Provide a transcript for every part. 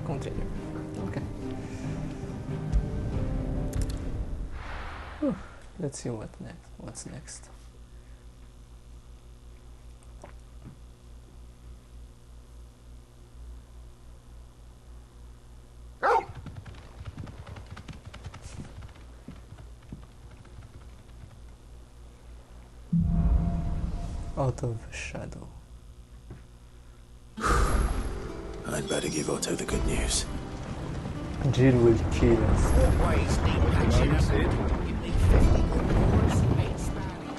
Continue. Okay. Whew. Let's see what's next. Out of shadow. I'd better give Otto the good news. Jill will kill us.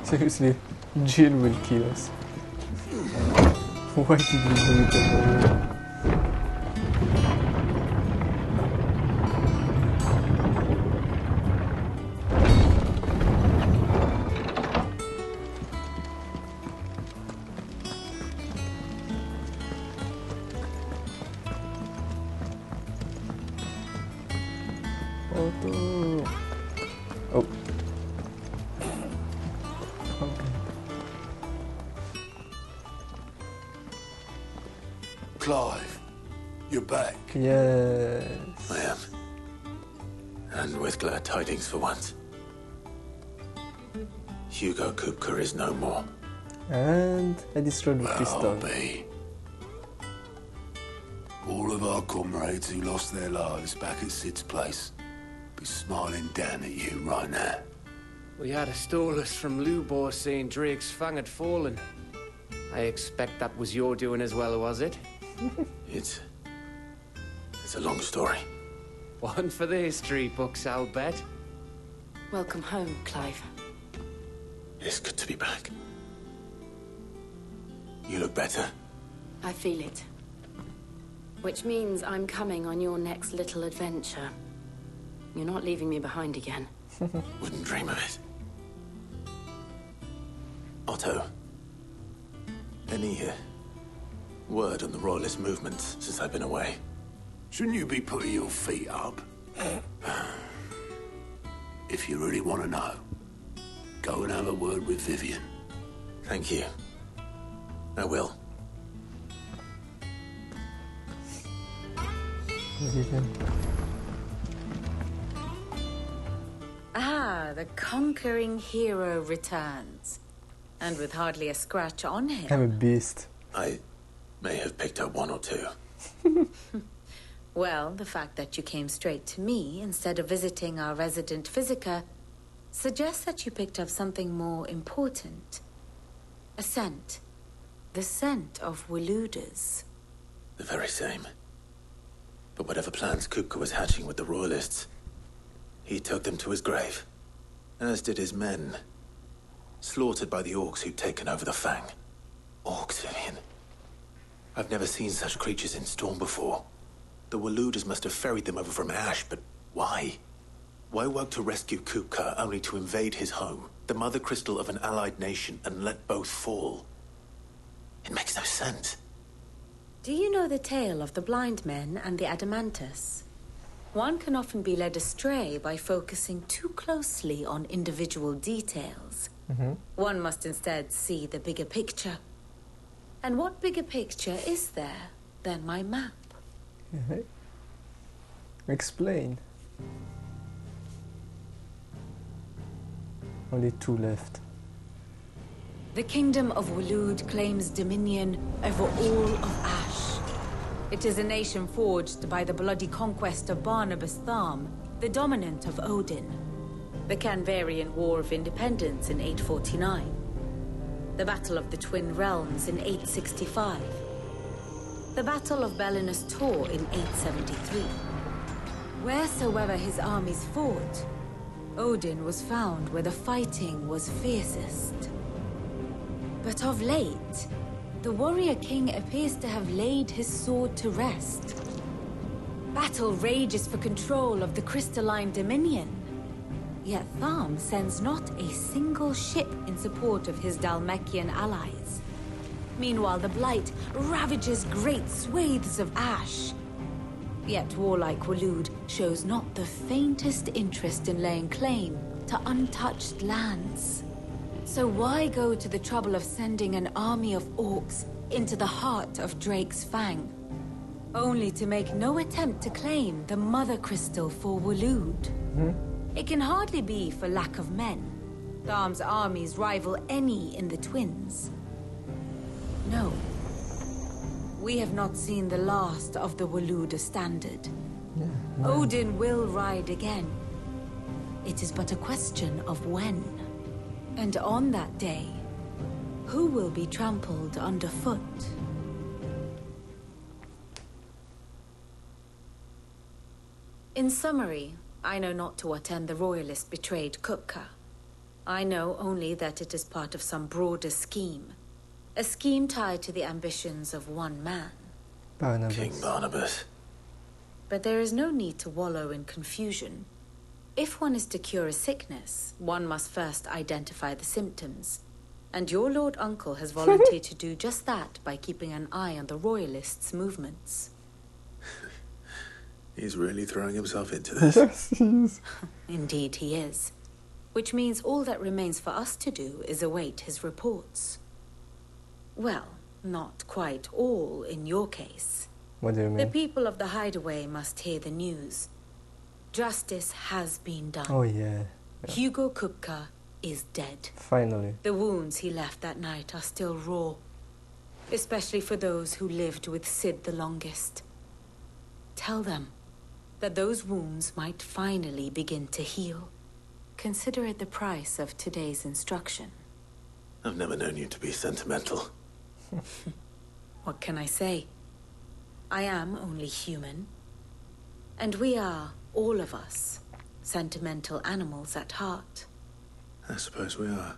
Seriously, Jill will kill us. Why did we do it alone? Oh. Okay. Clive, you're back. Yes. I am. And with glad tidings for once. Hugo Kupka is no more. And I destroyed the Well, crystal. be. All of our comrades who lost their lives back at Sid's place be smiling down at you right now. We had a stolus from Lubor saying Drake's fang had fallen. I expect that was your doing as well, was it? It's a long story. One for the history books, I'll bet. Welcome home, Clive. It's good to be back. You look better. I feel it. Which means I'm coming on your next little adventure. You're not leaving me behind again. Wouldn't dream of it. Otto, any word on the Royalist movement since I've been away? Shouldn't you be putting your feet up? If you really want to know, go and have a word with Vivian. Thank you. I will. Ah, the conquering hero returns. And with hardly a scratch on him. I'm a beast. I may have picked up one or two. Well, the fact that you came straight to me instead of visiting our resident physiker suggests that you picked up something more important. A scent. The scent of Waludas. The very same. But whatever plans Kupka was hatching with the Royalists, he took them to his grave. As did his men. Slaughtered by the orcs who'd taken over the Fang. Orcs, Vivian. I've never seen such creatures in Storm before. The Waludas must have ferried them over from Ash, but why? Why work to rescue Kupka only to invade his home, the mother crystal of an allied nation, and let both fall? It makes no sense. Do you know the tale of the blind men and the Adamantus? One can often be led astray by focusing too closely on individual details. One must instead see the bigger picture. And what bigger picture is there than my map? Explain. Only 2 left. The kingdom of Walud claims dominion over all of Ash. It is a nation forged by the bloody conquest of Barnabas Tharm, the dominant of Odin. The Canvarian War of Independence in 849. The Battle of the Twin Realms in 865. The Battle of Belinus Tor in 873. Wheresoever his armies fought, Odin was found where the fighting was fiercest. But of late, the warrior king appears to have laid his sword to rest. Battle rages for control of the crystalline dominion. Yet Tharm sends not a single ship in support of his Dhalmekian allies. Meanwhile, the Blight ravages great swathes of Ash. Yet warlike Walud shows not the faintest interest in laying claim to untouched lands. So why go to the trouble of sending an army of orcs into the heart of Drake's Fang? only to make no attempt to claim the Mother Crystal for Waloed. It can hardly be for lack of men. Tharm's armies rival any in the Twins. No. We have not seen the last of the Waloed standard. Odin will ride again. It is but a question of when. And on that day, who will be trampled underfoot? In summary, I know not to what end the Royalist betrayed Kupka. I know only that it is part of some broader scheme. A scheme tied to the ambitions of one man. Barnabas. King Barnabas. But there is no need to wallow in confusion. If one is to cure a sickness, one must first identify the symptoms. And your Lord Uncle has volunteered to do just that by keeping an eye on the Royalists' movements. He's really throwing himself into this. Yes, he is. Indeed he is. Which means all that remains for us to do is await his reports. Well, not quite all in your case. What do you The mean? people of the Hideaway must hear the news. Justice has been done. Oh yeah. Hugo Kupka is dead. Finally. The wounds he left that night are still raw. Especially for those who lived with Sid the longest. Tell them that those wounds might finally begin to heal. Consider it the price of today's instruction. I've never known you to be sentimental. What can I say? I am only human. And we are, all of us, sentimental animals at heart. I suppose we are.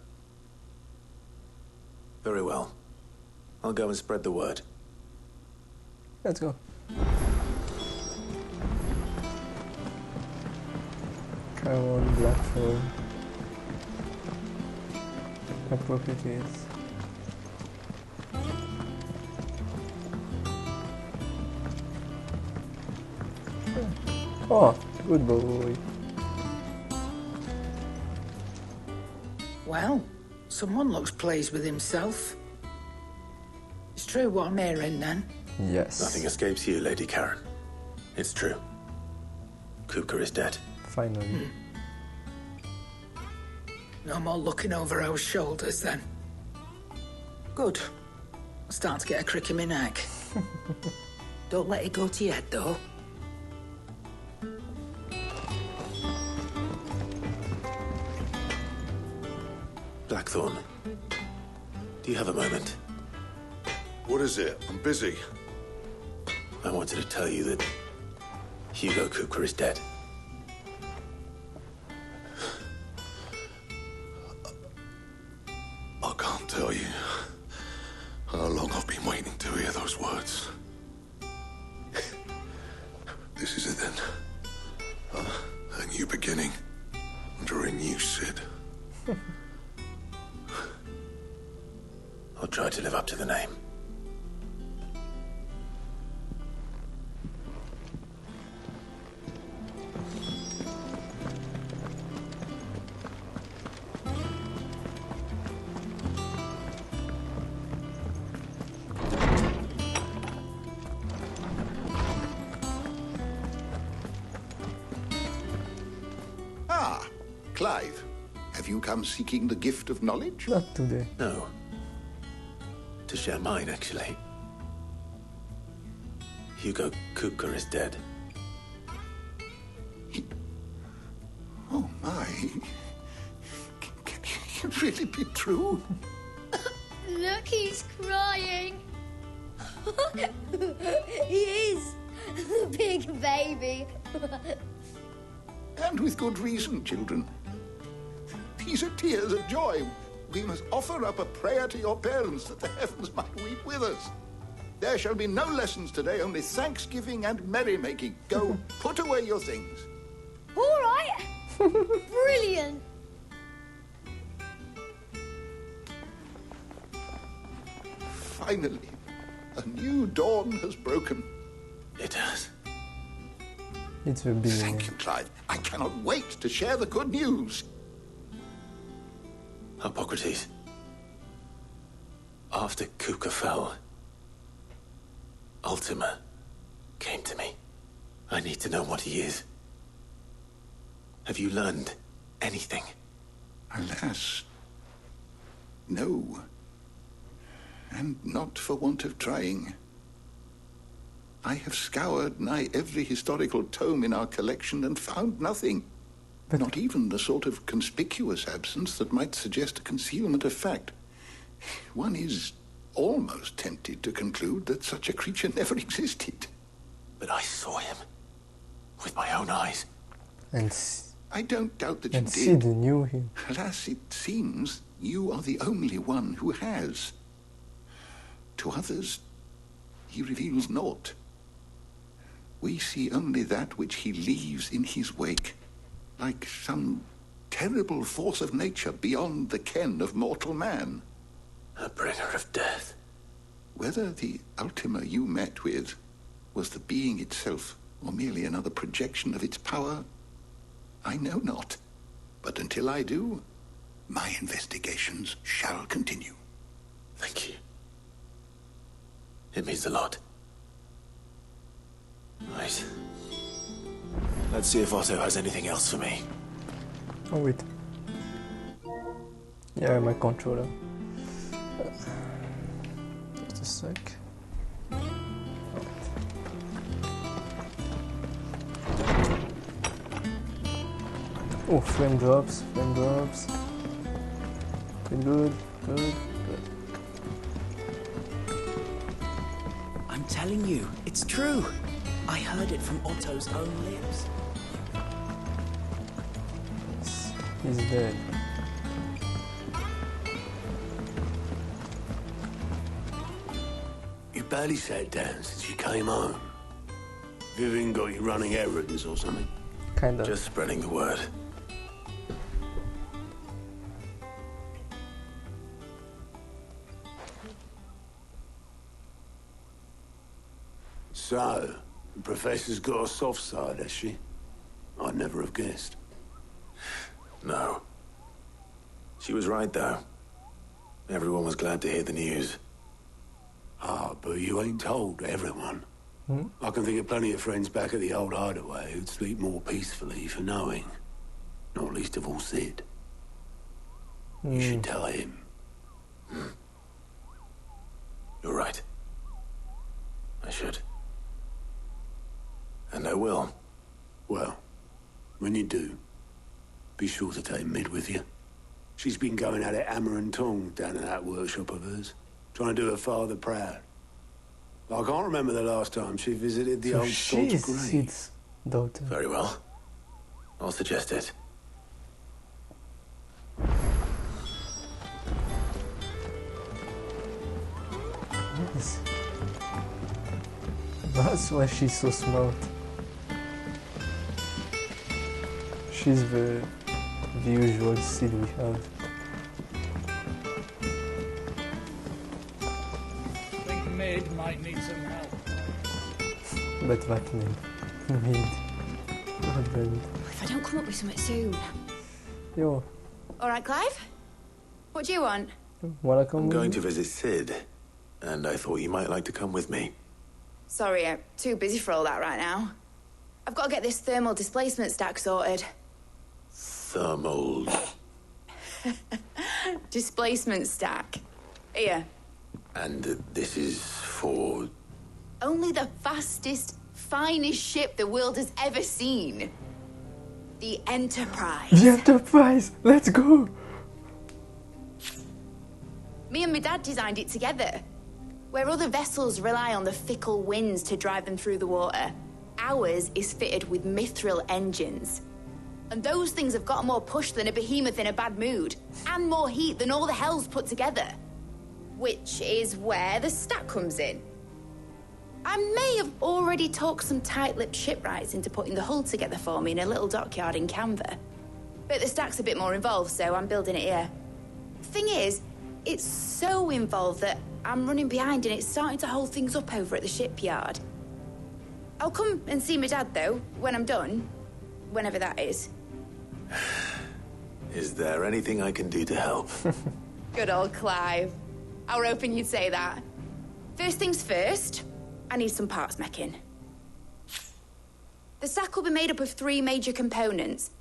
Very well. I'll go and spread the word. Let's go. Come on, Blackthorn. Appropriate. Oh, good boy. Well, someone looks pleased with himself. It's true what I'm hearing, then. Yes. Nothing escapes you, Lady Karen. It's true. Kupka is dead. Finally. No more looking over our shoulders, then. Good. I'm starting to get a crick in my neck. Don't let it go to your head, though. Blackthorn, do you have a moment? What is it? I'm busy. I wanted to tell you that Hugo Kupka is dead. I can't tell you how long I've been waiting to hear those words. This is it then. A new beginning under a new Sid. I'll try to live up to the name. Ah, Clive. Have you come seeking the gift of knowledge? Not today. No. To share mine, actually. Hugo Kupka is dead. Oh, my. Can it really be true? Look, he's crying. He is. The big baby. And with good reason, children. These are tears of joy. We must offer up a prayer to your parents that the heavens might weep with us. There shall be no lessons today, only thanksgiving and merrymaking. Go, put away your things. All right. Brilliant. Finally, a new dawn has broken. It has. It's a beginning. Thank you, Clive. I cannot wait to share the good news. Hippocrates. After Kupka fell, Ultima came to me. I need to know what he is. Have you learned anything? Alas, no. And not for want of trying. I have scoured nigh every historical tome in our collection and found nothing. Not even the sort of conspicuous absence that might suggest a concealment of fact. One is almost tempted to conclude that such a creature never existed. But I saw him with my own eyes. And I don't doubt that you did. Sid knew him. Alas, it seems you are the only one who has. To others, he reveals naught. We see only that which he leaves in his wake, like some terrible force of nature beyond the ken of mortal man. A bringer of death. Whether the Ultima you met with was the being itself, or merely another projection of its power, I know not. But until I do, my investigations shall continue. Thank you. It means a lot. Right. Let's see if Otto has anything else for me. Oh wait. Yeah, my controller. Just a sec. Oh, frame drops, frame drops. Good, good, good. I'm telling you, it's true. I heard it from Otto's own lips. He's dead. You barely sat down since you came home. Vivian got you running errands or something? Kinda. Just spreading the word. So, the Professor's got a soft side, has she? I'd never have guessed. No. She was right, though. Everyone was glad to hear the news. Ah, but you ain't told everyone. Hmm? I can think of plenty of friends back at the old hideaway who'd sleep more peacefully for knowing. Not least of all Sid. You should tell him. You're right. I should. And I will. Well, when you do, be sure to take Mid with you. She's been going at it hammer and tong down in that workshop of hers, trying to do her father proud. I can't remember the last time she visited the So old she's sod's grave. Sid's daughter. Very well. I'll suggest it. Yes. That's why she's so smart. She's the usual Sid we have. I think Mid might need some help. But that Mid. What happened? If I don't come up with something soon. Yo, All right, Clive? What do you want? wanna come I'm with going me? to visit Sid, and I thought you might like to come with me. Sorry, I'm too busy for all that right now. I've got to get this thermal displacement stack sorted. Thermal... Displacement stack. Here. And this is for... Only the fastest, finest ship the world has ever seen. The Enterprise. The Enterprise! Let's go! Me and my dad designed it together. Where other vessels rely on the fickle winds to drive them through the water, ours is fitted with mithril engines. And those things have got more push than a behemoth in a bad mood, and more heat than all the hells put together. Which is where the stack comes in. I may have already talked some tight-lipped shipwrights into putting the hull together for me in a little dockyard in Canva. But the stack's a bit more involved, so I'm building it here. Thing is, it's so involved that I'm running behind and it's starting to hold things up over at the shipyard. I'll come and see my dad, though, when I'm done. Whenever that is. Is there anything I can do to help? Good old Clive. I were hoping you'd say that. First things first, I need some parts mecking. sack will be made up of 3 major components.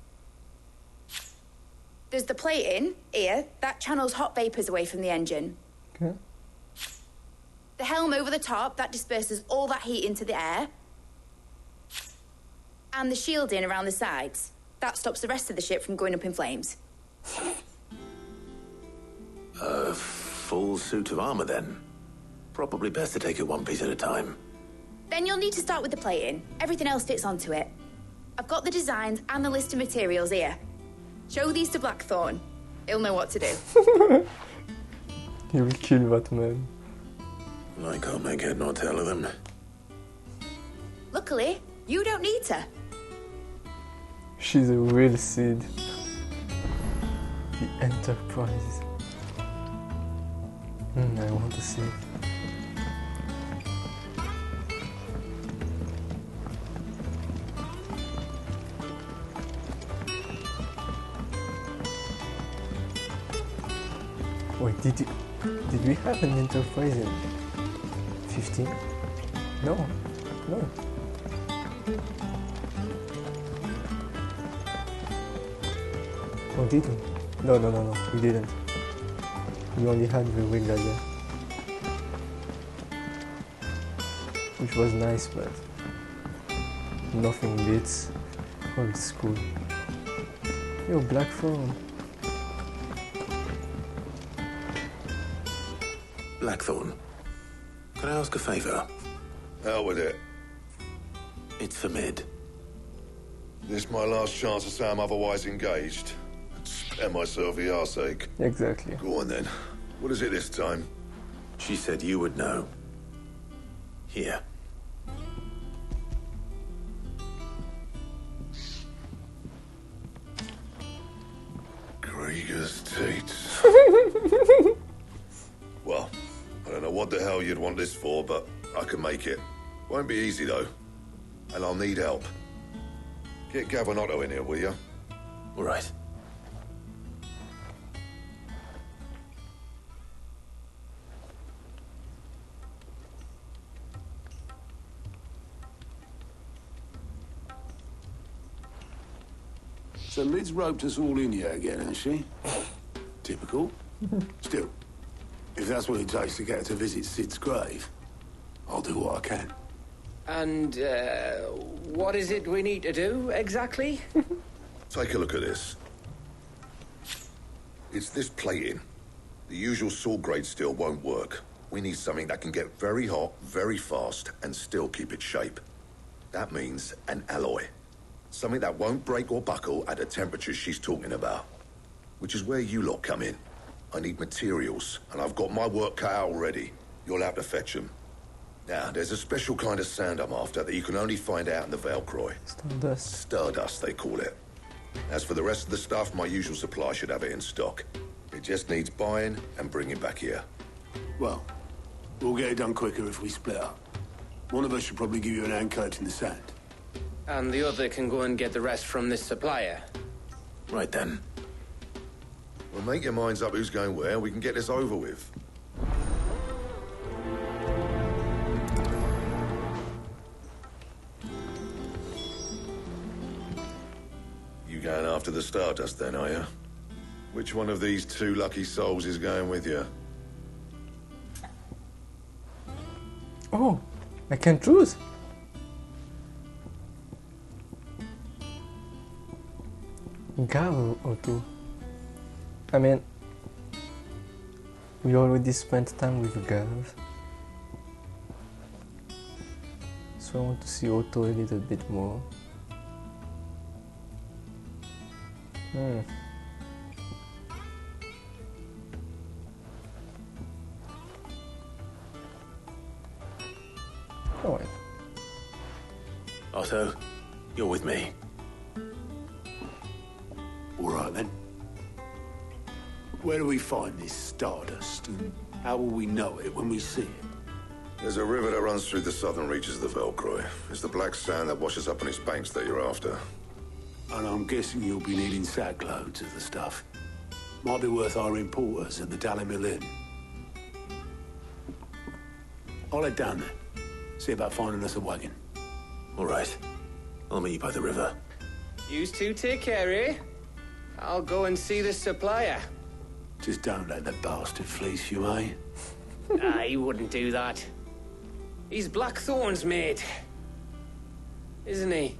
There's the plating, here, that channels hot vapours away from the engine. Okay. The helm over the top, that disperses all that heat into the air. And the shielding around the sides. That stops the rest of the ship from going up in flames. A full suit of armor, then. Probably best to take it one piece at a time. Then you'll need to start with the plating. Everything else fits onto it. I've got the designs and the list of materials here. Show these to Blackthorn. He'll know what to do. He will kill that man. I can't make head nor tail of them. Luckily, you don't need to. She's a real seed. The Enterprise. I want to see. Wait, did we have an Enterprise in 15? No. Oh, did we? No, we didn't. We only had the wing again. Which was nice, but nothing beats old school. Yo, Blackthorn. Blackthorn, can I ask a favour? Hell with it. It's for Mid. This my last chance to say I'm otherwise engaged. Spare myself the arseache. Exactly. Go on then. What is it this time? She said you would know. Here. Krieger's teats. Well, I don't know what the hell you'd want this for, but I can make it. Won't be easy though. And I'll need help. Get Gavin-Otto in here, will you? All right. So Mid's roped us all in here again, has she? Typical. Still, if that's what it takes to get her to visit Sid's grave, I'll do what I can. And, what is it we need to do, exactly? Take a look at this. It's this plating. The usual sword-grade steel won't work. We need something that can get very hot, very fast, and still keep its shape. That means an alloy. Something that won't break or buckle at the temperatures she's talking about. Which is where you lot come in. I need materials, and I've got my work cut out already. You'll have to fetch them. Now, there's a special kind of sand I'm after that you can only find out in the Valkyrie. Stardust. Stardust, they call it. As for the rest of the stuff, my usual supply should have it in stock. It just needs buying and bringing back here. Well, we'll get it done quicker if we split up. One of us should probably give you an hand coat in the sand. And the other can go and get the rest from this supplier. Right then. Well, make your minds up who's going where. We can get this over with. You going after the Stardust then, are you? Which one of these 2 lucky souls is going with you? Oh, I can choose. Gav or 2. I mean, we already spent time with Gav. So I want to see Otto a little bit more. Alright. Otto, you're with me. All right, then. Where do we find this Stardust, and how will we know it when we see it? There's a river that runs through the southern reaches of the Valkyrie. It's the black sand that washes up on its banks that you're after. And I'm guessing you'll be needing sackloads of the stuff. Might be worth our importers at the Dalimil Inn. I'll head down there. See about finding us a wagon. All right. I'll meet you by the river. Yous two take care, eh? I'll go and see the supplier. Just don't let the bastard fleece you, eh? He wouldn't do that. He's Blackthorn's mate. Isn't he?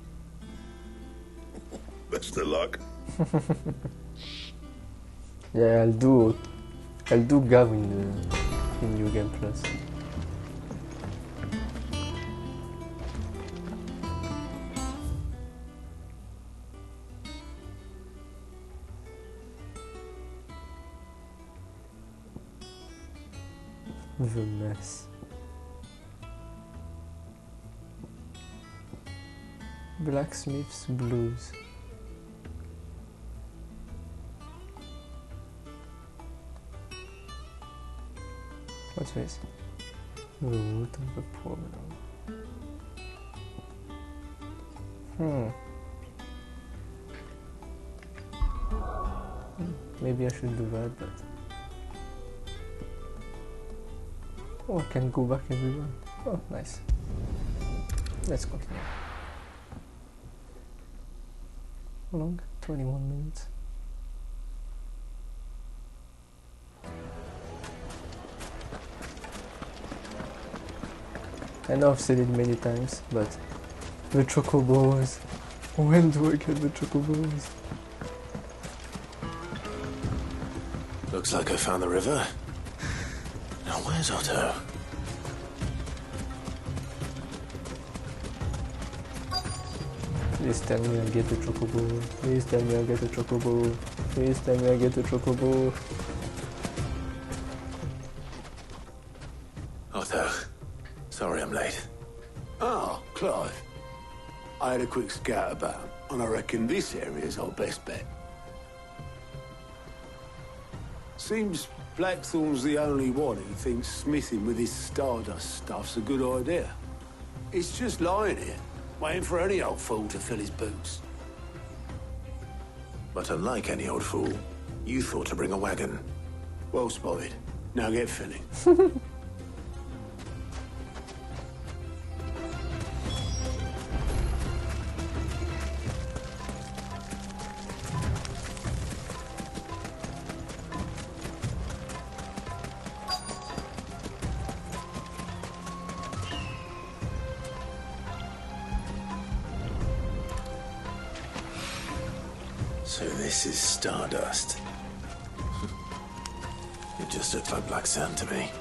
Best of luck. Yeah, I'll do Gav in New Game Plus. The mess. Blacksmith's Blues. What's this? The root of the problem. Maybe I should do that, but... Oh, I can go back everywhere. Oh, nice. Let's continue. How long? 21 minutes. I know I've said it many times, but the chocobos. When do I get the chocobos? Looks like I found the river. Now where's Otto? Please tell me I get the chocobo. Please tell me I get the chocobo. Please tell me I get the chocobo. Otto. Sorry I'm late. Oh, Clive. I had a quick scout about, and I reckon this area's our best bet. Seems Blackthorn's the only one who thinks smithing with his Stardust stuff's a good idea. It's just lying here, waiting for any old fool to fill his boots. But unlike any old fool, you thought to bring a wagon. Well spotted. Now get filling. So this is Stardust. It just looks like black sand to me.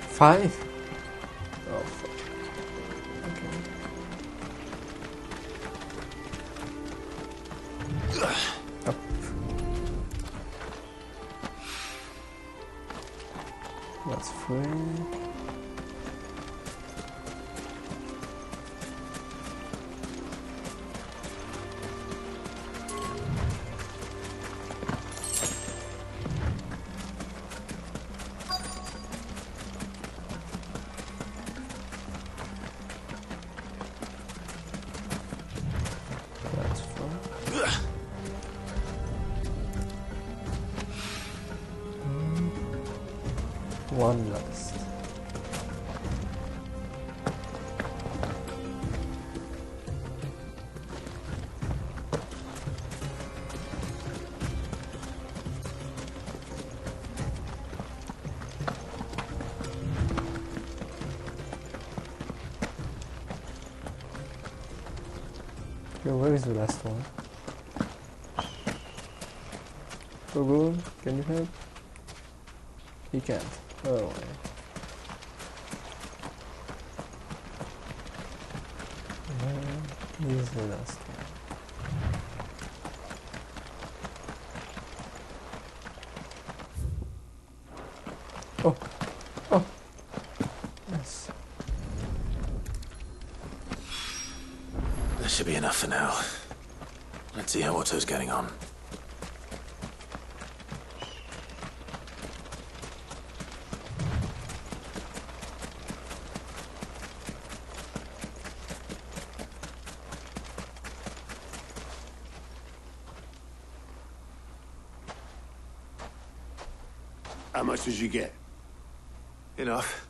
Five? Oh, fuck. Okay. Oh. That's free. That's fine. One last. Okay, where is the last one? Hugo, can you help? He can't. Oh. Here's the last one. Oh. Oh. Yes. That should be enough for now. Let's see how Otto's getting on. How much did you get? Enough.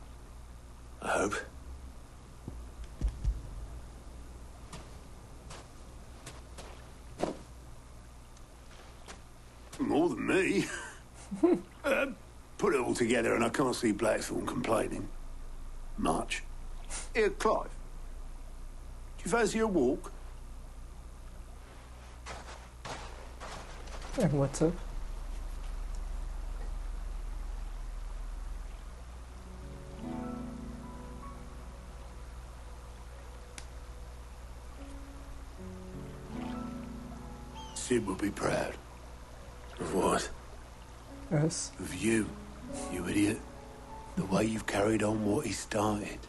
I hope. More than me. Put it all together and I can't see Blackthorne complaining. Much. Here, Clive. Do you fancy a walk? Yeah, what's up? Sid will be proud. Of what? Us. Of you, you idiot. The way you've carried on what he started.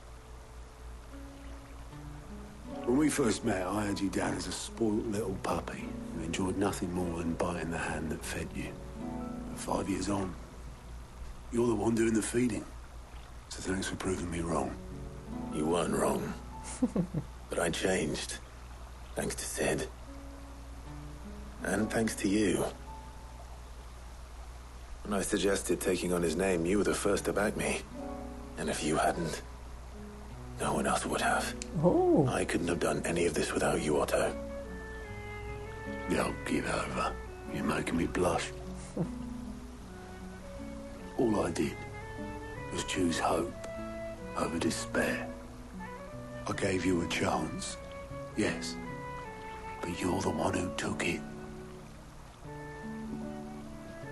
When we first met, I had you down as a spoilt little puppy who enjoyed nothing more than biting the hand that fed you. But 5 years on, you're the one doing the feeding. So thanks for proving me wrong. You weren't wrong. But I changed. Thanks to Sid. And thanks to you. When I suggested taking on his name, you were the first to back me. And if you hadn't, no one else would have. Oh. I couldn't have done any of this without you, Otto. Don't give over. You're making me blush. All I did was choose hope over despair. I gave you a chance, yes, but you're the one who took it.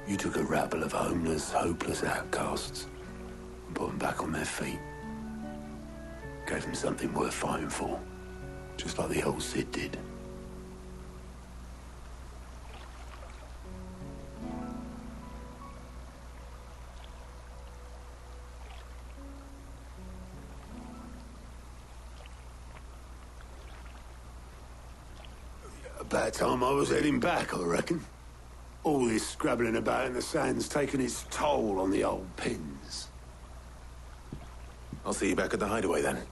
You took a rabble of homeless, hopeless outcasts and put them back on their feet. Gave them something worth fighting for, just like the old Sid did. About time I was heading back, I reckon. All this scrabbling about in the sand's taken its toll on the old pins. I'll see you back at the hideaway then.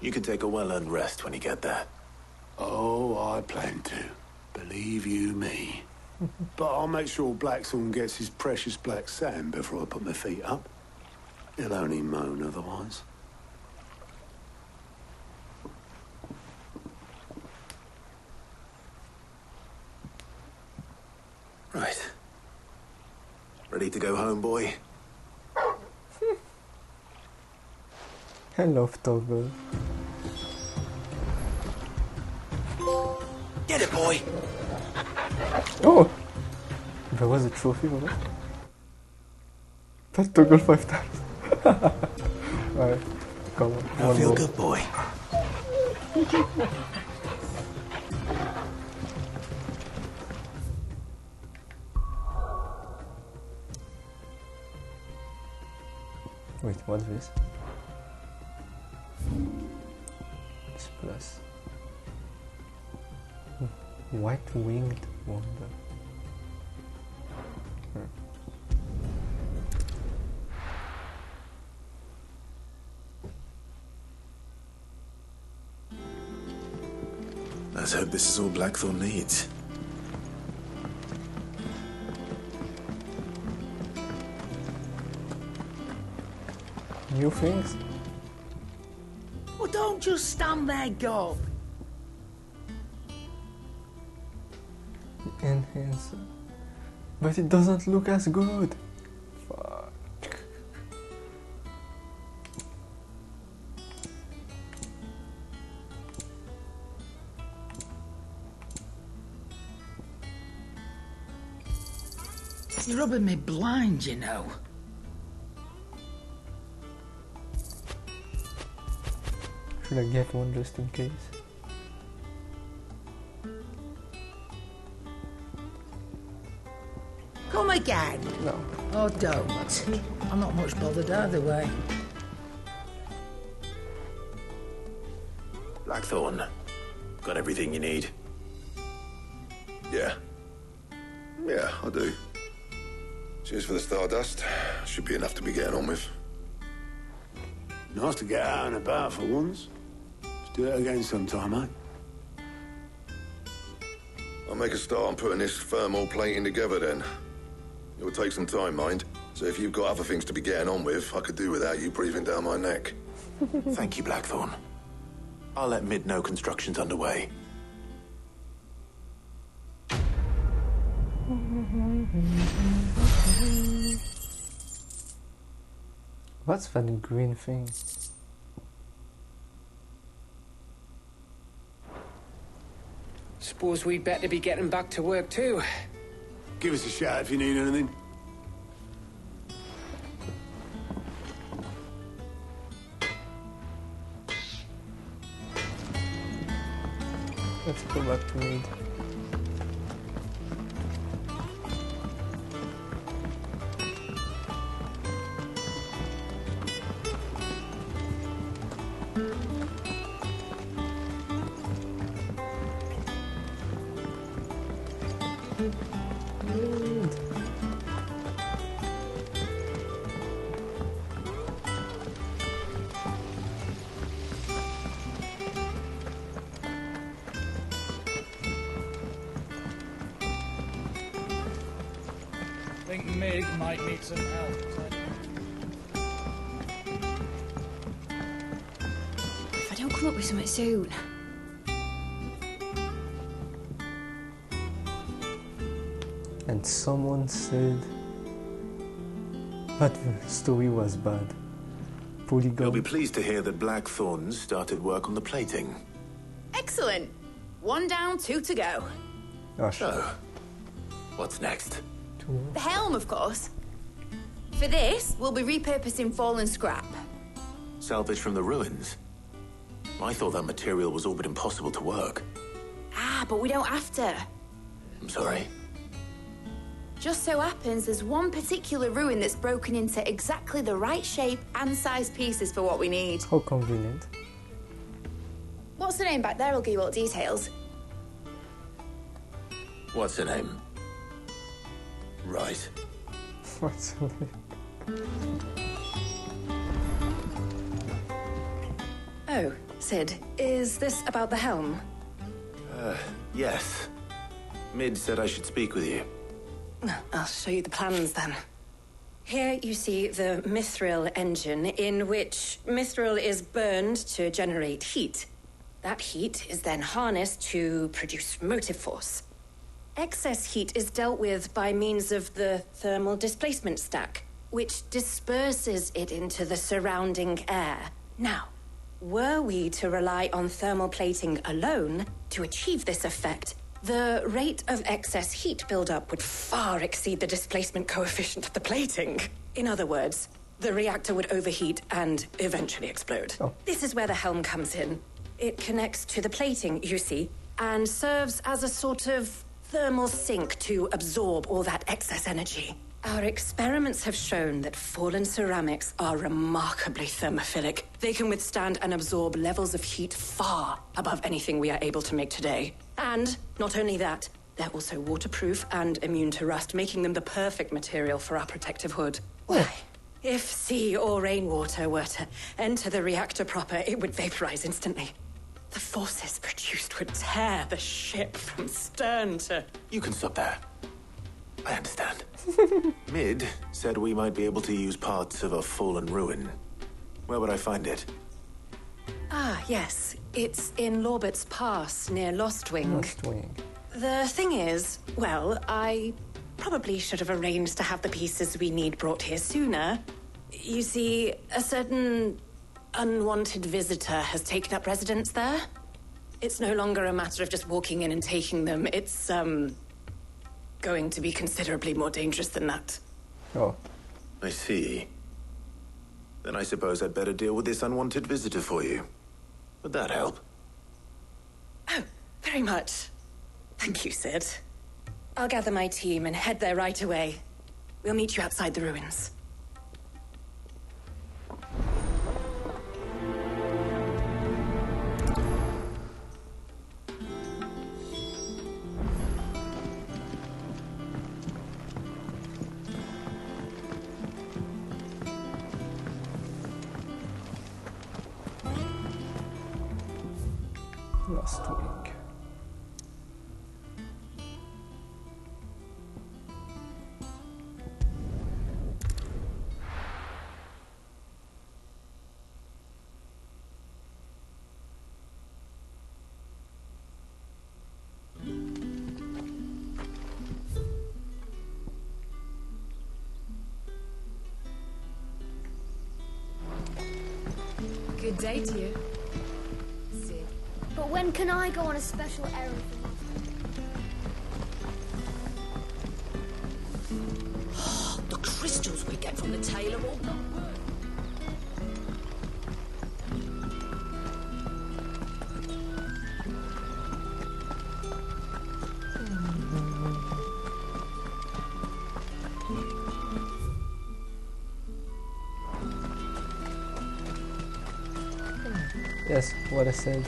You can take a well-earned rest when you get there. Oh, I plan to. Believe you me. But I'll make sure Blackthorne gets his precious black sand before I put my feet up. He'll only moan otherwise. Right. Ready to go home, boy? I love Toggle. Get it, boy! Oh! There was a trophy for that? That Toggle 5 times. Alright, come on. I feel good, boy. Wait, what's this? It's plus. White-winged wonder. Let's hope this is all Blackthorne needs. New things? Well, don't just stand there, go. Enhancer. But it doesn't look as good. Fuck. You're rubbing me blind, you know. Should I get one just in case? Come again. No. Oh, don't. I'm not much bothered either way. Blackthorne, got everything you need? Yeah. Yeah, I do. Cheers for the stardust. Should be enough to be getting on with. Nice to get out and about for once. Let's do it again sometime, eh? I'll make a start on putting this thermal plating together then. It will take some time, mind. So if you've got other things to be getting on with, I could do without you breathing down my neck. Thank you, Blackthorn. I'll let Mid know construction's underway. What's that green thing? Suppose we'd better be getting back to work too. Give us a shout if you need anything. Let's go back to Mead. I think Mig might need some help. If I don't come up with something soon. And someone said that the story was bad. Polygon. You'll be pleased to hear that Blackthorn started work on the plating. Excellent. 1 down, 2 to go. Oh, So, what's next? The helm, of course. For this, we'll be repurposing fallen scrap. Salvage from the ruins? I thought that material was all but impossible to work. Ah, but we don't have to. I'm sorry. Just so happens there's one particular ruin that's broken into exactly the right shape and size pieces for what we need. How convenient. What's the name back there? I'll give you all the details. What's her name? Right. What's her name? Oh, Sid, is this about the helm? Yes. Mid said I should speak with you. I'll show you the plans then. Here you see the mithril engine, in which mithril is burned to generate heat. That heat is then harnessed to produce motive force. Excess heat is dealt with by means of the thermal displacement stack, which disperses it into the surrounding air. Now, were we to rely on thermal plating alone to achieve this effect, the rate of excess heat buildup would far exceed the displacement coefficient of the plating. In other words, the reactor would overheat and eventually explode. Oh. This is where the helm comes in. It connects to the plating, you see, and serves as a sort of thermal sink to absorb all that excess energy. Our experiments have shown that fallen ceramics are remarkably thermophilic. They can withstand and absorb levels of heat far above anything we are able to make today. And not only that, they're also waterproof and immune to rust, making them the perfect material for our protective hood. Why? If sea or rainwater were to enter the reactor proper, it would vaporize instantly. The forces produced would tear the ship from stern to... You can stop there. I understand. Mid said we might be able to use parts of a fallen ruin. Where would I find it? Ah, yes. It's in Lorbert's Pass, near Lostwing. Lostwing. The thing is, well, I probably should have arranged to have the pieces we need brought here sooner. You see, a certain unwanted visitor has taken up residence there. It's no longer a matter of just walking in and taking them. It's, going to be considerably more dangerous than that. Oh. I see. Then I suppose I'd better deal with this unwanted visitor for you. Would that help? Oh, very much. Thank you, Sid. I'll gather my team and head there right away. We'll meet you outside the ruins. Lostwing. Good day to you. Sid. But when can I go on a special errand for The crystals we get from the tailor all not work. Yes, what I said.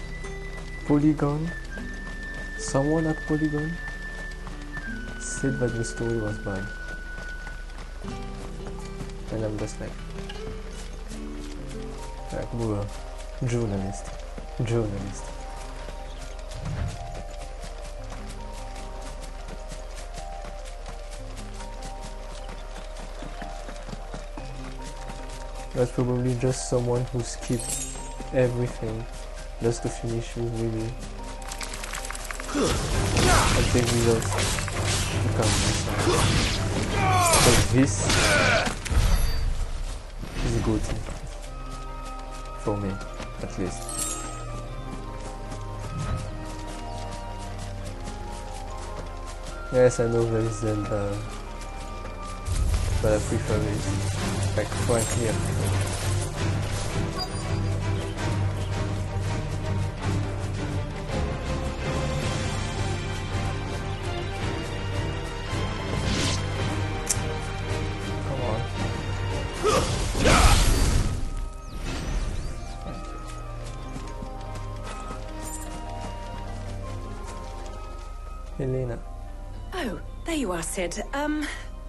Polygon. Someone at Polygon said that the story was bad. And I'm just like bro, journalist. That's probably just someone who skipped everything just to finish with really and take results to come so this is good for me, at least. Yes, I know there is Zelda, but I prefer it. Like, frankly, I prefer it. Helena. Oh, there you are, Sid.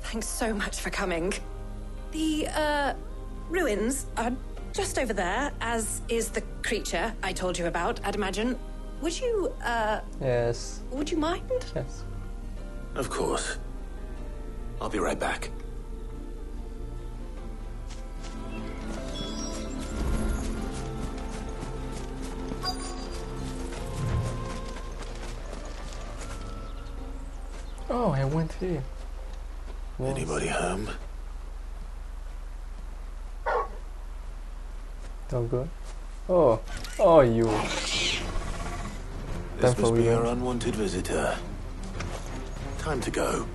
Thanks so much for coming. The, ruins are just over there, as is the creature I told you about, I'd imagine. Would you, Yes. would you mind? Yes. Of course. I'll be right back. Oh, I went here. Anybody home? Don't go. Oh, you. This must be our revenge. unwanted visitor. Time to go.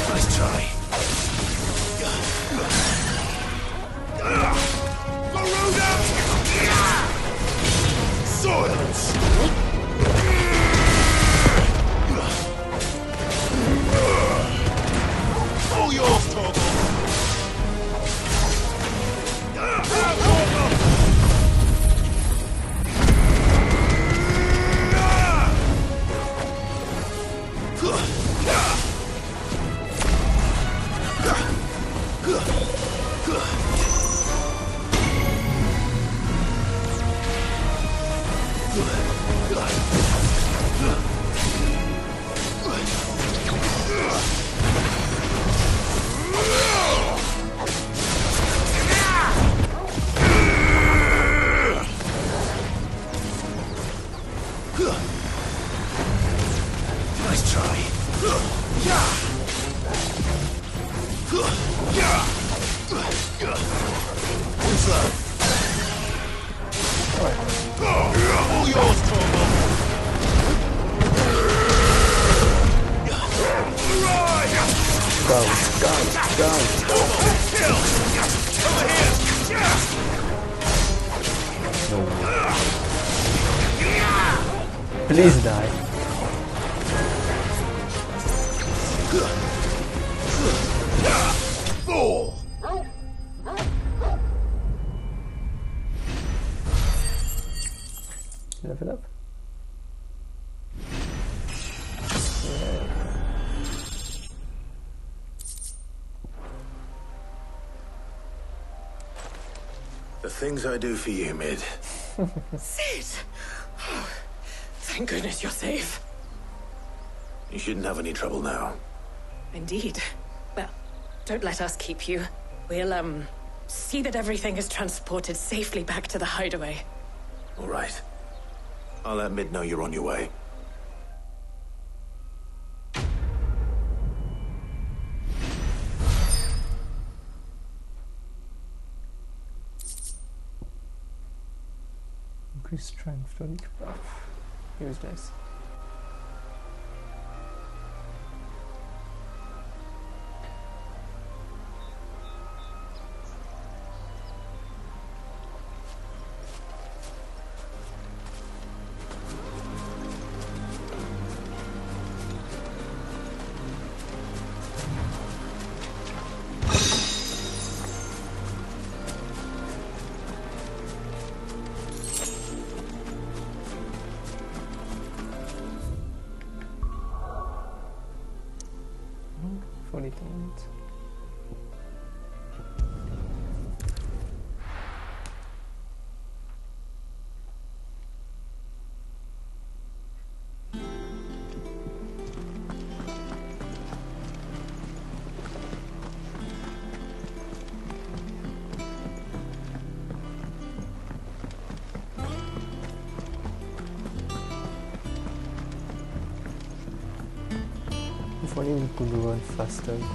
Nice try. Silence! All yours, Torgal! Nice try. Who's that? All yours, Torgal. Down. Kill! Over here! No. Please die. Fool! Level up. The things I do for you, Mid. Sid! Oh, thank goodness you're safe. You shouldn't have any trouble now. Indeed. Well, don't let us keep you. We'll, see that everything is transported safely back to the hideaway. All right. I'll let Mid know you're on your way. Increase strength, tonic buff. Use this. Fully tamed. If only we could run faster again.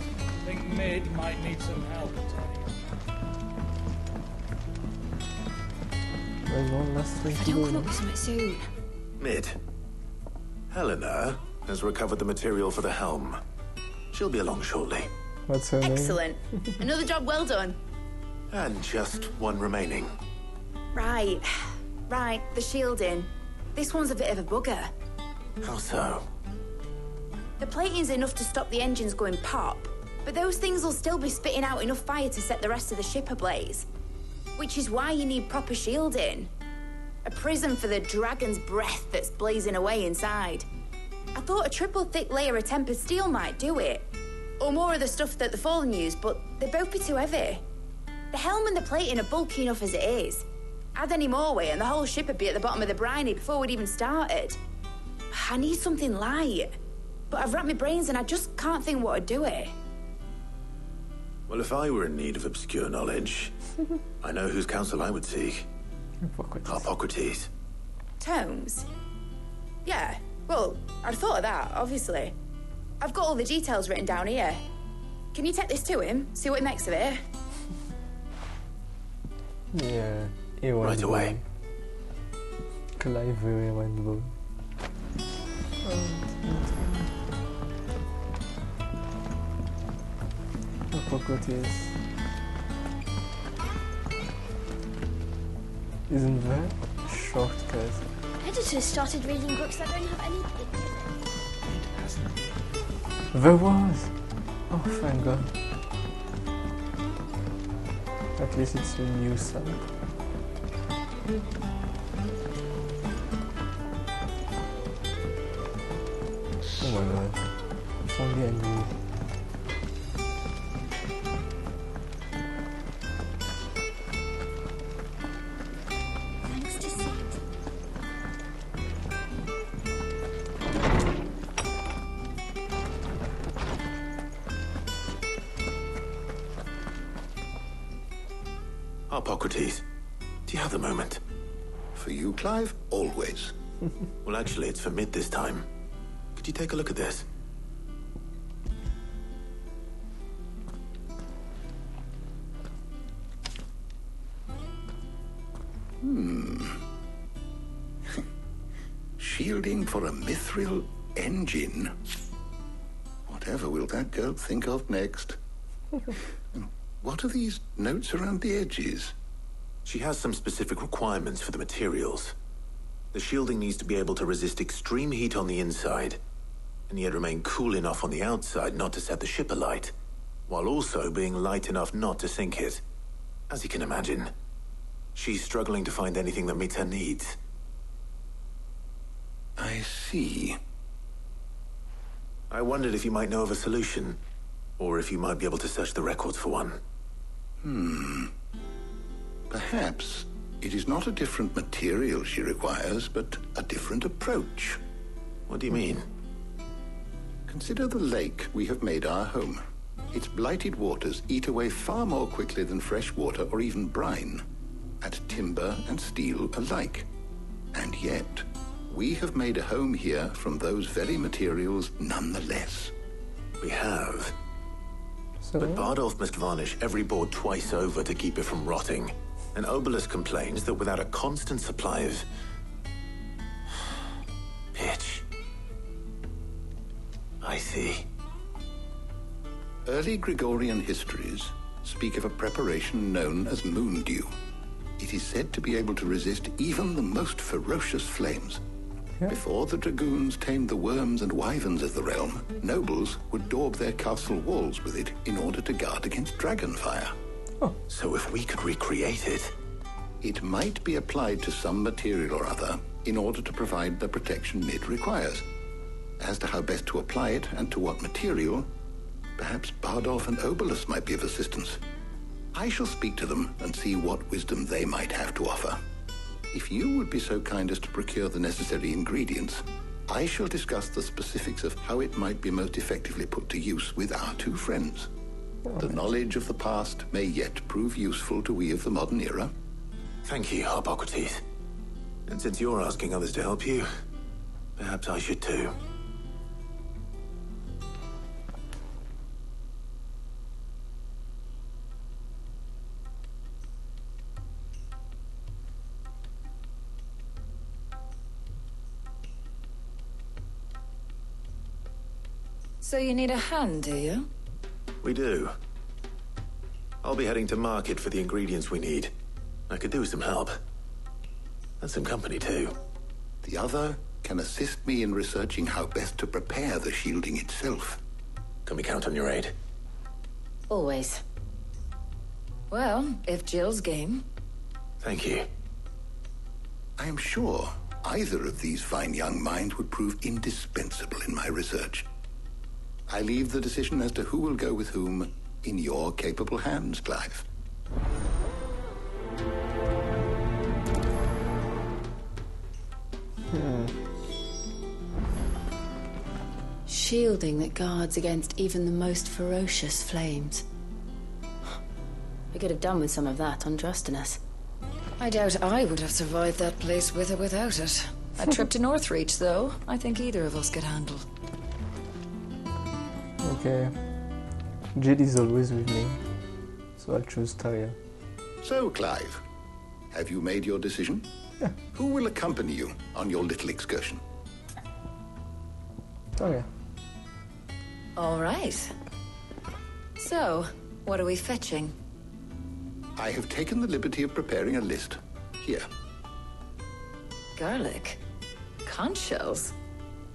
I think Mid might need some help, There's one last thing to Don't do. come up with something soon. Mid. Helena has recovered the material for the helm. She'll be along shortly. What's her name? Excellent. Another job well done. And just one remaining. Right. Right, the shielding. This one's a bit of a bugger. How so? The plating's enough to stop the engines going pop, but those things will still be spitting out enough fire to set the rest of the ship ablaze. Which is why you need proper shielding. A prison for the dragon's breath that's blazing away inside. I thought a triple thick layer of tempered steel might do it. Or more of the stuff that the Fallen use, but they'd both be too heavy. The helm and the plating are bulky enough as it is. Add any more weight and the whole ship would be at the bottom of the briny before we'd even started. I need something light. But I've racked my brains and I just can't think what would do it. Well, if I were in need of obscure knowledge, I know whose counsel I would seek. Harpocrates. Tomes? Yeah, well, I'd thought of that, obviously. I've got all the details written down here. Can you take this to him, see what he makes of it? Yeah, he won. Right away. Clive very wonderful. Hippocrates. Isn't that a shortcut? Editors started reading books that don't have any pictures in it. There was! Oh, thank God. At least it's a new side. Oh my God. If only I knew. Thanks to Sid. Harpocrates, do you have the moment? For you, Clive, always. Well, actually, it's for Mid this time. Could you take a look at this? Shielding for a mithril engine. Whatever will that girl think of next? What are these notes around the edges? She has some specific requirements for the materials. The shielding needs to be able to resist extreme heat on the inside, and yet remain cool enough on the outside not to set the ship alight, while also being light enough not to sink it. As you can imagine, she's struggling to find anything that meets her needs. I see. I wondered if you might know of a solution, or if you might be able to search the records for one. Perhaps it is not a different material she requires, but a different approach. What do you mean? Consider the lake we have made our home. Its blighted waters eat away far more quickly than fresh water or even brine, at timber and steel alike. And yet, we have made a home here from those very materials nonetheless. We have. So? But Bardolph must varnish every board twice over to keep it from rotting. And Obelus complains that without a constant supply of pitch. I see. Early Gregorian histories speak of a preparation known as moon dew. It is said to be able to resist even the most ferocious flames. Yeah. Before the dragoons tamed the worms and wyverns of the realm, nobles would daub their castle walls with it in order to guard against dragon fire. Oh. So if we could recreate it... It might be applied to some material or other in order to provide the protection Mid requires. As to how best to apply it and to what material, perhaps Bardolph and Obelus might be of assistance. I shall speak to them and see what wisdom they might have to offer. If you would be so kind as to procure the necessary ingredients, I shall discuss the specifics of how it might be most effectively put to use with our two friends. The knowledge of the past may yet prove useful to we of the modern era. Thank you, Hippocrates. And since you're asking others to help you, perhaps I should too. So you need a hand, do you? We do. I'll be heading to market for the ingredients we need. I could do with some help. And some company, too. The other can assist me in researching how best to prepare the shielding itself. Can we count on your aid? Always. Well, if Jill's game. Thank you. I am sure either of these fine young minds would prove indispensable in my research. I leave the decision as to who will go with whom in your capable hands, Clive. Shielding that guards against even the most ferocious flames. We could have done with some of that on Drustinus. I doubt I would have survived that place with or without it. A trip to Northreach, though, I think either of us could handle. Okay. JD's always with me, so I'll choose Taria. So, Clive, have you made your decision? Yeah. Who will accompany you on your little excursion? Taria. All right. So, what are we fetching? I have taken the liberty of preparing a list. Here. Garlic? Conch shells?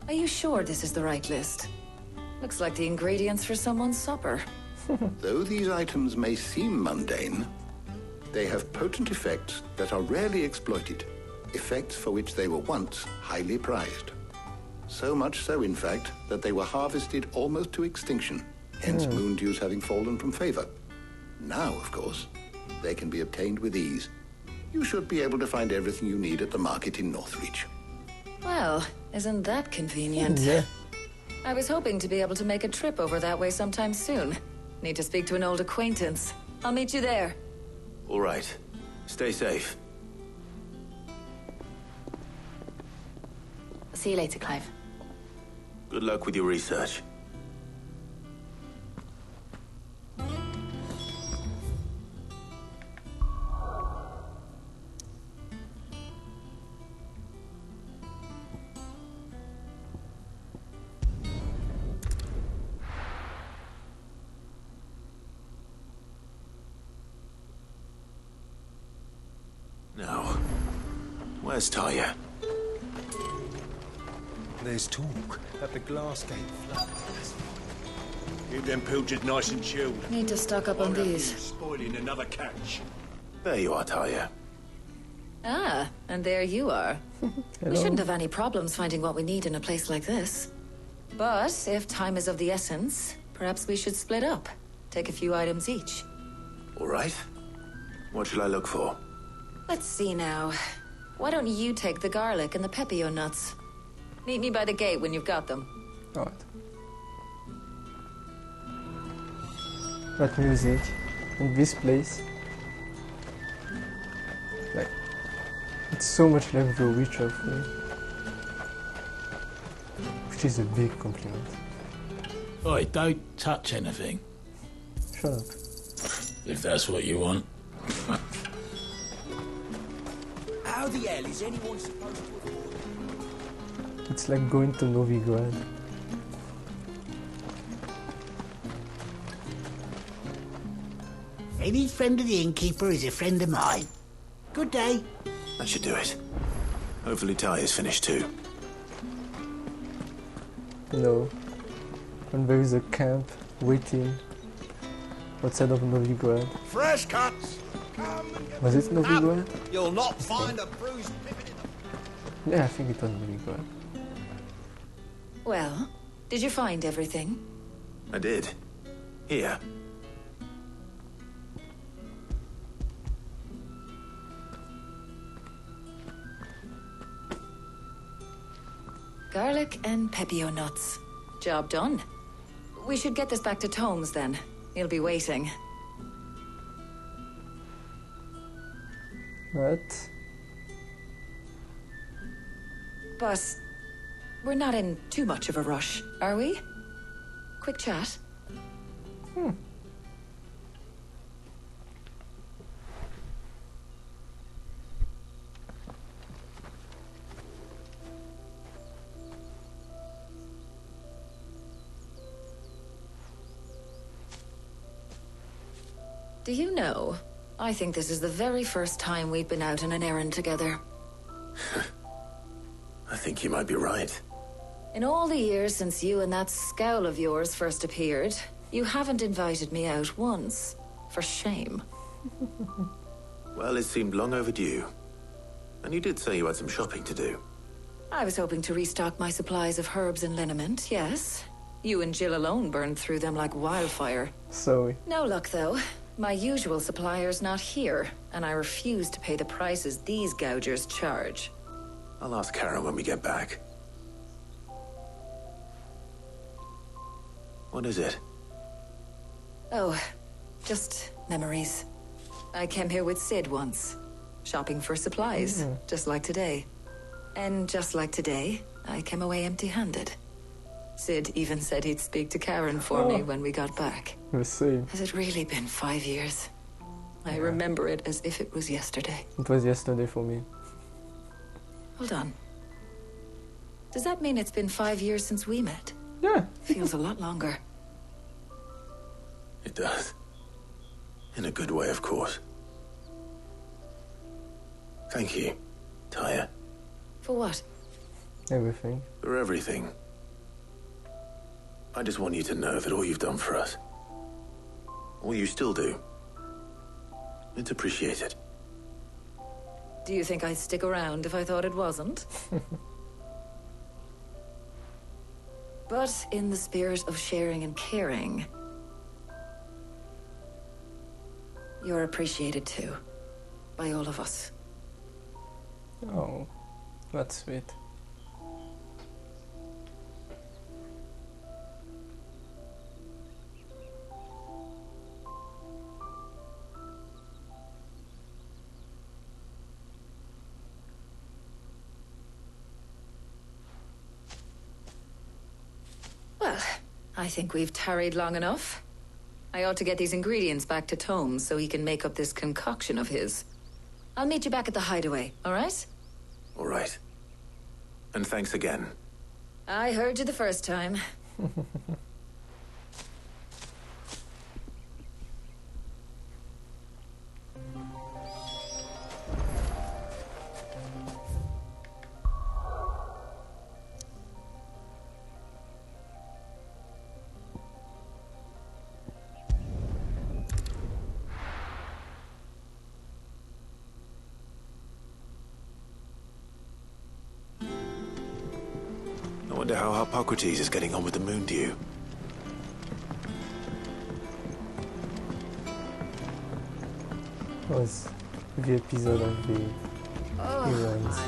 Are you sure this is the right list? Looks like the ingredients for someone's supper. Though these items may seem mundane, they have potent effects that are rarely exploited, effects for which they were once highly prized. So much so, in fact, that they were harvested almost to extinction, hence moon dews having fallen from favor. Now, of course, they can be obtained with ease. You should be able to find everything you need at the market in Northreach. Well, isn't that convenient? Yeah. I was hoping to be able to make a trip over that way sometime soon. Need to speak to an old acquaintance. I'll meet you there. All right. Stay safe. I'll see you later, Clive. Good luck with your research. Now, where's Talia? There's talk that the glass gate flooded. Keep them pilchards nice and chilled. Need to stock up on these. Spoiling another catch. There you are, Talia. Ah, and there you are. We shouldn't have any problems finding what we need in a place like this. But if time is of the essence, perhaps we should split up. Take a few items each. All right. What shall I look for? Let's see now. Why don't you take the garlic and the pepio nuts? Meet me by the gate when you've got them. Alright. That music in this place, like, it's so much like The Witcher for me, which is a big compliment. Oi, don't touch anything. Shut up. If that's what you want. How the hell is anyone supposed to afford it? It's like going to Novigrad. Any friend of the innkeeper is a friend of mine. Good day. That should do it. Hopefully Talia's finished too. No. And there is a camp waiting outside of Novigrad. Fresh cuts! Was it Novigrad? You'll not find a bruised pippin in Yeah, I think it was Novigrad. Well, did you find everything? I did. Here. Garlic and pepio nuts. Job done. We should get this back to Tomes then. He'll be waiting. Right. But we're not in too much of a rush, are we? Quick chat. Do you know, I think this is the very first time we've been out on an errand together. I think you might be right. In all the years since you and that scowl of yours first appeared, you haven't invited me out once. For shame. Well, it seemed long overdue. And you did say you had some shopping to do. I was hoping to restock my supplies of herbs and liniment, yes. You and Jill alone burned through them like wildfire. Sorry. No luck, though. My usual supplier's not here, and I refuse to pay the prices these gougers charge. I'll ask Karen when we get back. What is it? Oh, just memories. I came here with Sid once, shopping for supplies, just like today. And just like today, I came away empty-handed. Sid even said he'd speak to Karen for me when we got back. The same. Has it really been 5 years? I remember it as if it was yesterday. It was yesterday for me. Hold on. Does that mean it's been 5 years since we met? Yeah. Feels a lot longer. It does. In a good way, of course. Thank you, Taya. For what? Everything. For everything. I just want you to know that all you've done for us, all you still do, it's appreciated. Do you think I'd stick around if I thought it wasn't? But in the spirit of sharing and caring, you're appreciated too, by all of us. Oh, that's sweet. Well, I think we've tarried long enough. I ought to get these ingredients back to Tomes so he can make up this concoction of his. I'll meet you back at the hideaway, all right? All right. And thanks again. I heard you the first time. Wonder how Hippocrates is getting on with the moon dew. Was the episode of the Errands.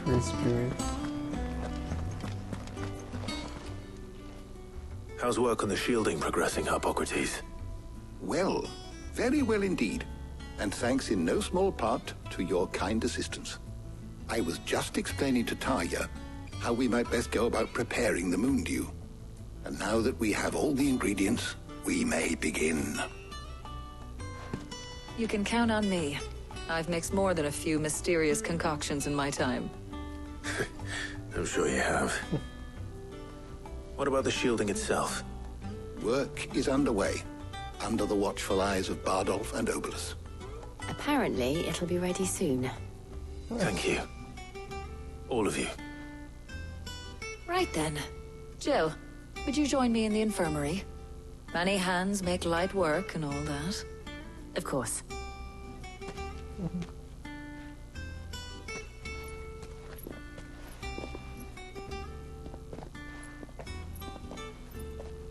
Free spirit. How's work on the shielding progressing, Hippocrates? Well, very well indeed. And thanks in no small part to your kind assistance. I was just explaining to Tarja how we might best go about preparing the moon dew. And now that we have all the ingredients, we may begin. You can count on me. I've mixed more than a few mysterious concoctions in my time. I'm sure you have. What about the shielding itself? Work is underway, under the watchful eyes of Bardolph and Obolus. Apparently, it'll be ready soon. Thank you. All of you. Right then. Jill, would you join me in the infirmary? Many hands make light work and all that. Of course.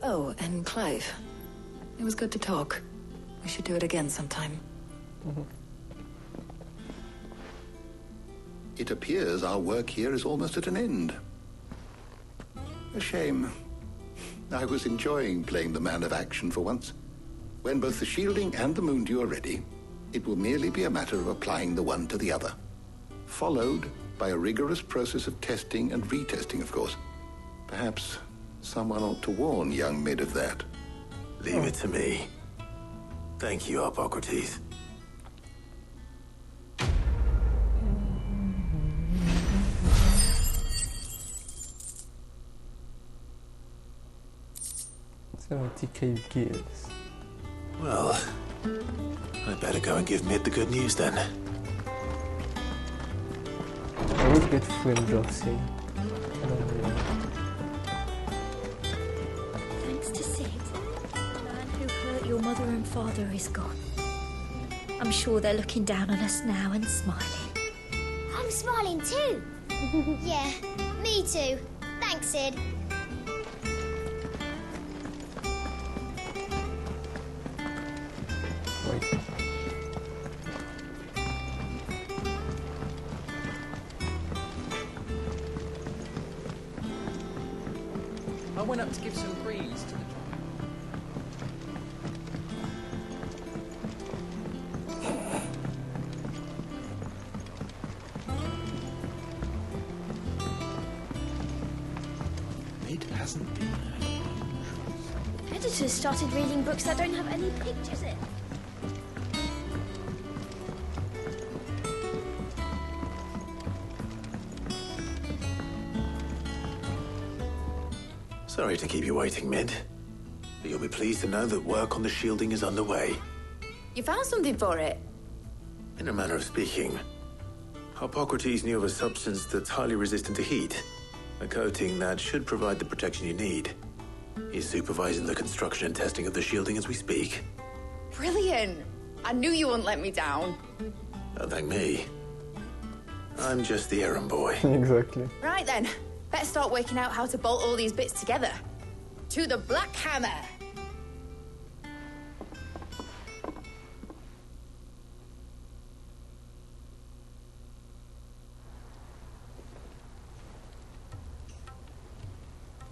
Oh, and Clive. It was good to talk. We should do it again sometime. It appears our work here is almost at an end. A shame. I was enjoying playing the man of action for once. When both the shielding and the moon dew are ready, it will merely be a matter of applying the one to the other. Followed by a rigorous process of testing and retesting, of course. Perhaps someone ought to warn young Mid of that. Leave it to me. Thank you, Hippocrates. So TK gears. Well, I'd better go and give Mid the good news then. I would get fringe off scene. Thanks to Sid, the man who hurt your mother and father is gone. I'm sure they're looking down on us now and smiling. I'm smiling too. Yeah, me too. Thanks, Sid. Wait. I went up to give some greens to the It hasn't been. Editors started reading books that don't have any pictures in. Sorry to keep you waiting, Mid. But you'll be pleased to know that work on the shielding is underway. You found something for it? In a manner of speaking, Hippocrates knew of a substance that's highly resistant to heat. A coating that should provide the protection you need. He's supervising the construction and testing of the shielding as we speak. Brilliant! I knew you wouldn't let me down. Don't thank me. I'm just the errand boy. Exactly. Right then, better start working out how to bolt all these bits together. To the Black Hammer!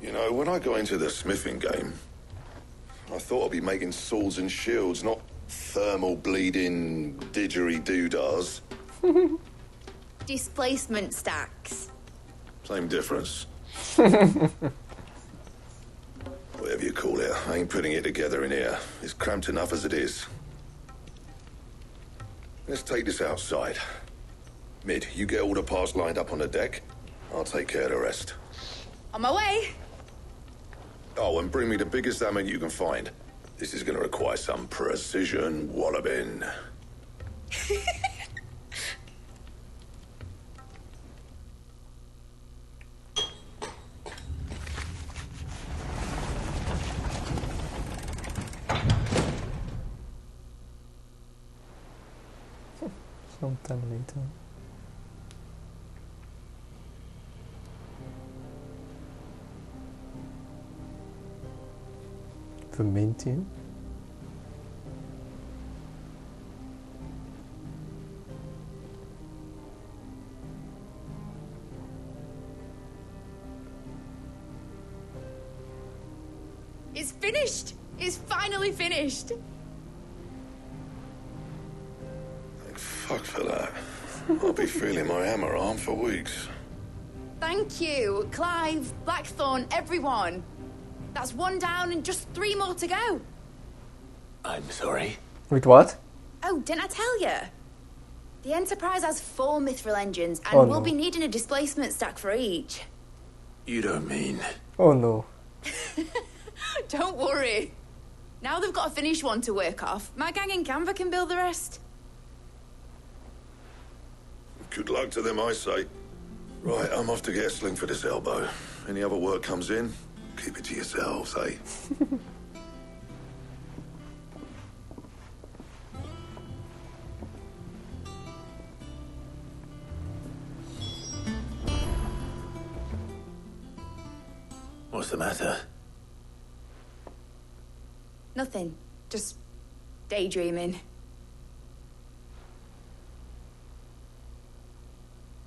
You know, when I got into the smithing game, I thought I'd be making swords and shields, not thermal bleeding didgeridoo-dahs. Displacement stacks. Same difference. Whatever you call it, I ain't putting it together in here. It's cramped enough as it is. Let's take this outside. Mid, you get all the parts lined up on the deck. I'll take care of the rest. On my way! Oh, and bring me the biggest hammer you can find. This is going to require some precision walloping. Sometime later. a main team? It's finished! It's finally finished! Thank fuck for that. I'll be feeling my hammer arm for weeks. Thank you, Clive, Blackthorn, everyone. That's one down and just 3 more to go. I'm sorry. Wait, what? Oh, didn't I tell you? The Enterprise has 4 mithril engines, and Oh, we'll no. be needing a displacement stack for each. You don't mean... Oh no. Don't worry. Now they've got a finished one to work off, my gang in Canva can build the rest. Good luck to them, I say. Right, I'm off to get a sling for this elbow. Any other work comes in, keep it to yourselves, eh? What's the matter? Nothing. Just daydreaming.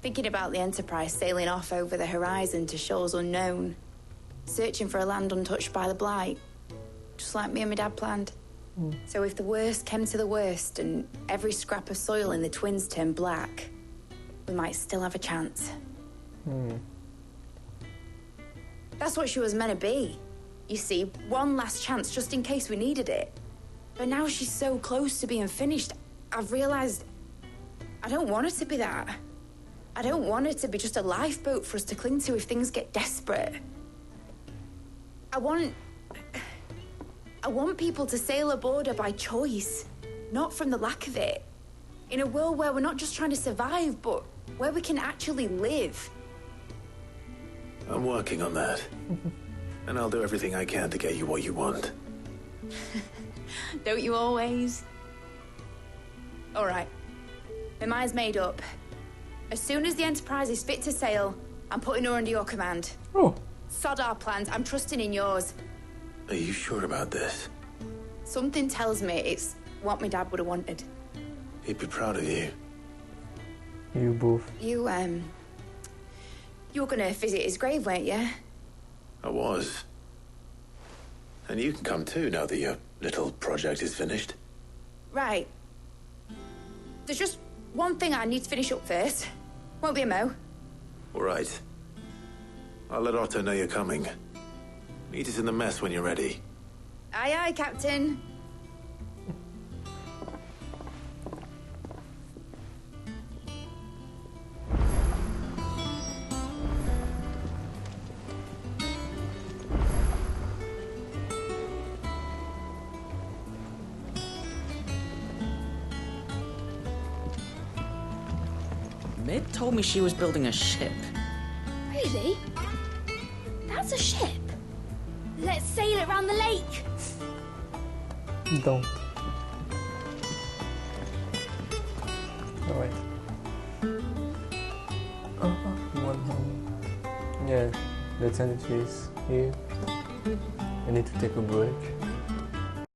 Thinking about the Enterprise sailing off over the horizon to shores unknown. Searching for a land untouched by the Blight. Just like me and my dad planned. So if the worst came to the worst and every scrap of soil in the Twins turned black, we might still have a chance. That's what she was meant to be. You see, one last chance just in case we needed it. But now she's so close to being finished, I've realized I don't want her to be that. I don't want her to be just a lifeboat for us to cling to if things get desperate. I want people to sail aboard her by choice, not from the lack of it. In a world where we're not just trying to survive, but where we can actually live. I'm working on that. And I'll do everything I can to get you what you want. Don't you always? All right. My mind's made up. As soon as the Enterprise is fit to sail, I'm putting her under your command. Oh. Sod our plans. I'm trusting in yours. Are you sure about this? Something tells me it's what my dad would have wanted. He'd be proud of you. You both. You were gonna visit his grave, weren't you? I was. And you can come too now that your little project is finished. Right. There's just one thing I need to finish up first. Won't be a mo. All right. I'll let Otto know you're coming. Meet us in the mess when you're ready. Aye, aye, Captain. Mid told me she was building a ship. Really? That's a ship. Let's sail it around the lake. Don't. Alright. One home. Yeah, the sanitary is here. I need to take a break.